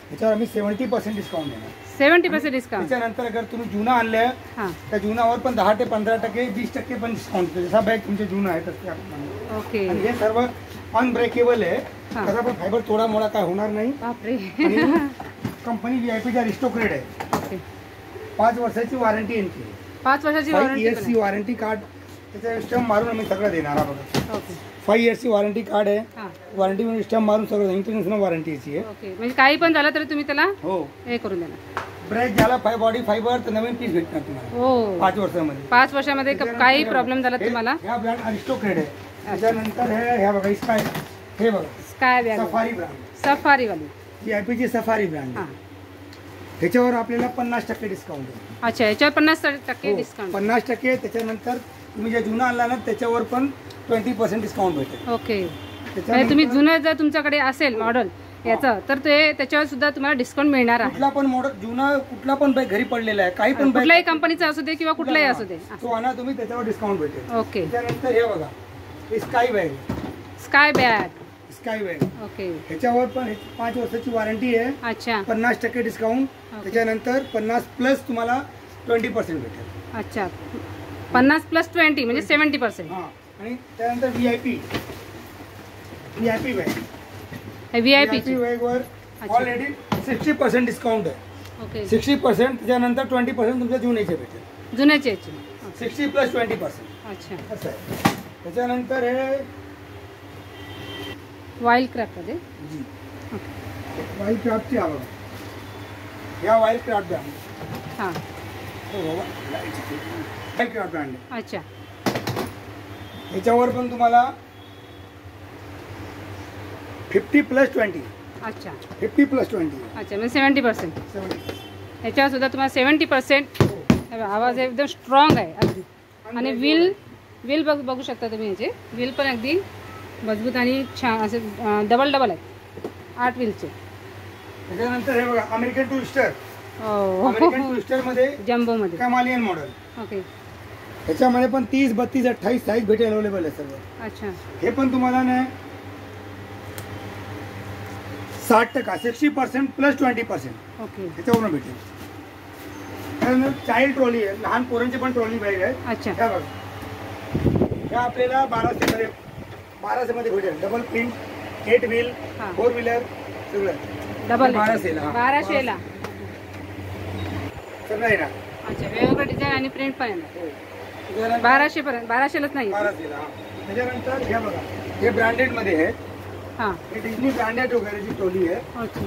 त्याच्यावर आम्ही 70% डिस्काउंट देणार. 70% डिस्काउंट. त्याच्यानंतर अगर तुम्ही जुना आणले त्या जुनावर पण 10 ते 15%, 20% पण डिस्काउंट. जसा बॅग तुमचे जुना आहे तसे आपण. ओके. आणि हे सर्व अनब्रेकेबल आहे. त्याचा पण फायबर थोडा मोडा काय होणार नाही. बापरे. कंपनी VIP चा अरिस्टोक्रेट आहे. ओके. 5 वर्षाची वॉरंटी यांची. 5 वर्षाची 5 इयर्सची वॉरंटी कार्ड त्याचा स्टॅम्प मारून आम्ही सगळं देणार आहोत. ओके. 5 इयर्सची वॉरंटी कार्ड आहे. वॉरंटी मध्ये स्टॅम्प मारून सगळं इंटरनॅशनल वॉरंटीची आहे. ओके. म्हणजे काही पण झालं तरी तुम्ही त्याला हो हे करून देणार. ब्रेक झाला बॉडी फायबर तर नवीन पीस भेटणार तुम्हाला. हो 5 वर्षामध्ये. 5 वर्षामध्ये काही प्रॉब्लेम झाला तुम्हाला. ह्या ब्रँड अरिस्टोक्रेट आहे. त्याच्यानंतर ह्या बघा स्काय. हे बघा sky bag. Safari brand. Safari वाली VIP ची सफारी ब्रँड. त्याच्यावर आपल्याला 50% डिस्काउंट आहे. अच्छा. याच्यावर 50% डिस्काउंट. 50%. त्याच्यानंतर तुम्ही जे जुना आणला ना त्याच्यावर पण 20% डिस्काउंट भेटेल. ओके. म्हणजे तुम्ही जुनं जर तुमच्याकडे असेल मॉडेल याचं तर ते त्याच्यावर सुद्धा तुम्हाला डिस्काउंट मिळणार आहे. कुठला पण मॉडेल जुना कुठला पण बॅग घरी पडलेला आहे काही पण कुठल्याही कंपनीचा असू दे किंवा कुठलाही असू दे तो आणा तुम्ही त्याच्यावर डिस्काउंट भेटेल. ओके. त्यानंतर हे बघा sky bag. Sky bag. Sky bag. Okay. ह्याच्यावर पण 5 वर्षाची वॉरंटी आहे. अच्छा. 50% डिस्काउंट. त्याच्यानंतर 50 प्लस तुम्हाला 20% भेटेल. अच्छा. 50 प्लस 20 म्हणजे 70%. आणि त्यानंतर VIP बॅग. VIP बॅगवर ऑलरेडी 60% डिस्काउंट आहे. ओके. 60%. त्याच्यानंतर 20% तुमच्या जुन्याचे भेटेल. जुन्याचे 60 प्लस 20%. अच्छा. असं आहे. त्याच्यानंतर हे वाईल्ड क्राफ्ट मध्ये वाईल्ड क्राफ्टची आवड. या वाईल्ड क्राफ्ट ब्रँड. हां. Wildcraft brand. अच्छा. याच्यावर पण तुम्हाला 50 प्लस 20. अच्छा. 50 प्लस 20. अच्छा म्हणजे 70%. याच्यावर सुद्धा तुम्हाला 70%. आवाज एकदम स्ट्रॉंग आहे अगदी. आणि व्हील बघू शकता तुम्ही. याचे व्हील पण अगदी मजबूत आणि छान असे डबल आहेत 8 व्हीलचे. त्याच्यानंतर हे बघा अमेरिकन टुरिस्टर. अमेरिकन टुरिस्टर मध्ये जम्बो मध्ये कमालियन मॉडेल. ओके. त्याच्यामध्ये पण 30, 32, 28 साईज भेटेल अवेलेबल आहे सर्व. अच्छा. हे पण तुम्हाला ना 60% 60% प्लस 20%. ओके. त्याच्यावरून भेटेल. त्यानंतर चाइल्ड ट्रॉली आहे. लहान पोरांची पण ट्रॉली बॅग आहे. अच्छा. ह्या बघा ह्या आपल्याला 1200 मध्ये भेटेल. डबल प्रिंट 8 व्हील 4 व्हीलर सगळं डबल 1200 ला सगळं आहे ना. अच्छा. वेगवेगळं डिझाईन आणि प्रिंट पण आहे. 1200 पर्यंत. 1200लाच नाही. 1200 ला. त्याच्यानंतर हे बघा हे ब्रँडेड मध्ये आहे. हां. हे डिझनी ब्रँडेड वगैरेची ट्रॉली आहे. अच्छा.